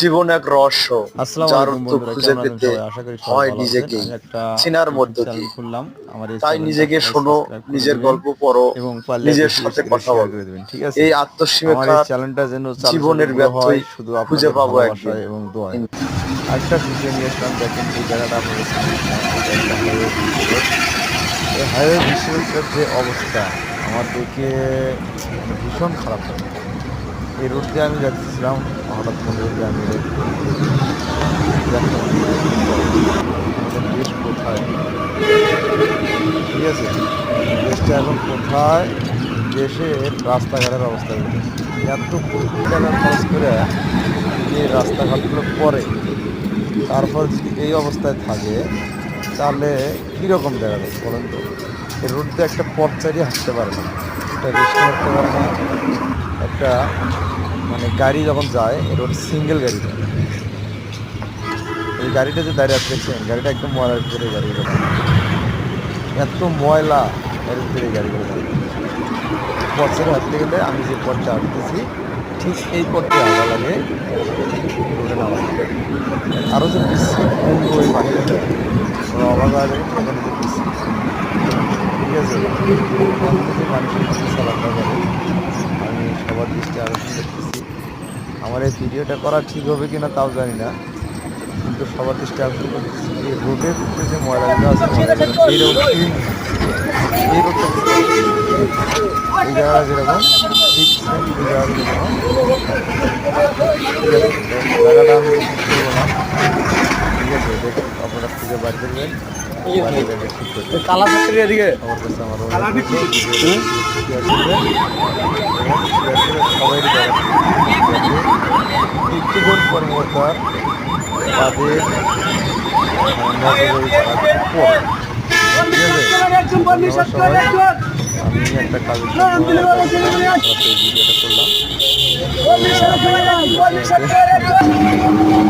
জীবন এক রহস্য, আসসালামু যার আলাইকুম উত্তর বন্ধুরা, খুঁজে কেমন আছেন পেতে সবাই? আশা করি সবাই হয় ভালো আছেন। নিজেকেই আমি একটা চেনার ইউটিউব মধ্য চ্যানেল দিয়ে। খুললাম। আমার এই তাই চ্যানেলটা নিজেকে সবাই শোনো, সাবস্ক্রাইব করে নিজের দিবেন গল্প পড়ো, এবং পারলে নিজের বেশি সাথে বেশি করে কথা শেয়ার বলো। করে দিবেন, ঠিক আছে? এই আমার এই আত্মসীমার চ্যানেলটা যেন চালু চালু জীবনের গ্রো হয় ব্যর্থই শুধু খুঁজে আপনাদের পাবো একদিন। ভালোবাসায় এবং দোয়ায়। আরেকটা ভিডিও নিয়ে আসলাম, দেখেন এই জায়গাটা আপনাদের চিনেন কিনা। এটা একটা হাইওয়ে বিশ্ব রোড। এই হাইওয়ে বিশ্ব রোডটার যে অবস্থা আমার দেখে মানে ভীষণ খারাপ লাগে। এই রোড দিয়ে আমি যাচ্ছিলাম, হঠাৎ মনে হলো যে আমি এটা একটু দেখি। দেখেন আমাদের দেশ কোথায়, ঠিক আছে? দেশটা এখন কোথায়? দেশের রাস্তাঘাটের অবস্থা দেখুন। এত কোটি টাকা খরচ করে যদি এই রাস্তাঘাটগুলো করে, তারপর যদি এই অবস্থায় থাকে, তাহলে কীরকম দেখা যাবে বলেন তো? এই রোড দিয়ে একটা পথচারী হাঁটতে পারে না, একটা রিক্সা হাঁটতে পারে না, একটা মানে গাড়ি যখন যায় এই রোড সিঙ্গেল গাড়ি যায়। এই গাড়িটা যে দাঁড়িয়ে আছে দেখছেন, গাড়িটা একদম ময়লার ভিতরে গাড়িগুলো দাঁড়িয়ে, এত ময়লা এর ভিতরে এই গাড়িগুলো দাঁড়িয়ে। পথচারী হাঁটতে গেলে আমি যে পথটা হাঁটতেছি ঠিক এই পথে আগা লাগে, রোডে নামা লাগে। আরও যে বিশৃঙ্খল ওই পানিগুলো অবাক হয়ে যাবেন, এখানে যে বিশৃঙ্খল, ঠিক আছে? এমনি যে মানুষের কিছু চলাফেরা করে, আমি সবার দৃষ্টি আকর্ষণ করতেছি। আমার এই ভিডিওটা করা ঠিক হবে কিনা তাও জানি না, কিন্তু সবার দৃষ্টি আকর্ষণ করতেছি এই রোডের ভিতরে যে ময়লাগুলো আছে, ময়লাগুলো এইরকম ক্লিন, এই রোডটা কিন্তু ক্লিন, এই জায়গাটা যেরকম ঠিক সেম এই জায়গাটা যেরকম, ঠিক আছে? জায়গাটা আমি বেশি বলবো না, ঠিক আছে? দেখে আপনারা খুঁজে বার করবেন, বাড়ি ব্যাগে ঠিক করবেন। আমার কাছে আমার অনুরোধ রইল, ভিডিওটা বেশি বেশি শেয়ার করবেন এবং শেয়ার করে সবাই দেখাতে দিবেন, যাতে ঊর্ধ্বতন কর্মকর্তার তাদের মানে নজরে তারা একটু পড়ে, ঠিক আছে? ধন্যবাদ সবাই। আমি একটা কাজের জন্য একা ছিলাম, রাতে এই ভিডিওটা করলাম। তো আমি আপনাদের জানাচ্ছি ধন্যবাদ।